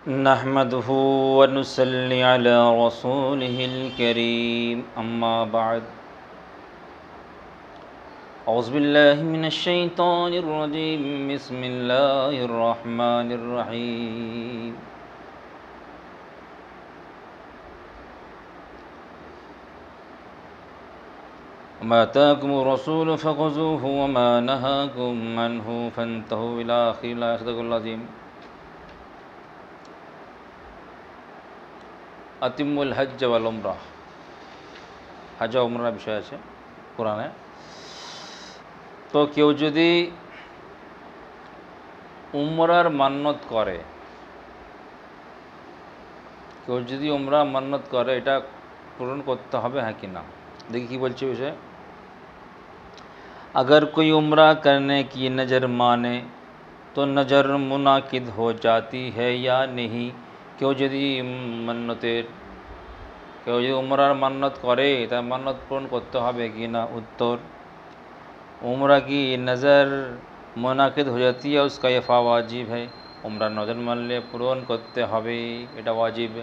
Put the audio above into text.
नहमदुहु व नुसल्ली अला रसूलिहिल करीम अम्मा बाद औज़ु बिल्लाहि मिनश शैतानिर रजीम बिस्मिल्लाहिर रहमानिर रहीम मा आताकुमुर रसूलु फखुज़ूहु व मा नहाकुम अन्हु फंतहु इला आखिरिल आयत। सदक़ल्लाहुल अज़ीम। আতিমুল হজ্জ ওয়াল উমরাহ, হজ ও উমরার বিষয় আছে কোরআনে। তো কেউ যদি উমরার মান্নত করে, এটা পূরণ করতে হবে হ্যাঁ कि ना। देखिए কি বলছে বিষয়। अगर कोई उम्रा करने की नज़र माने तो नज़र मुनाकिद हो जाती है या नहीं। কেউ যদি উমরার মান্নত করে তার মান্নত পূরণ করতে হবে কি না। उत्तर, उम्रा की नज़र मुनाकिद हो जाती है उसका यफ़ा वाजिब है। उम्रा नज़र मानले पूरण करते হবে, এটা ওয়াজিব।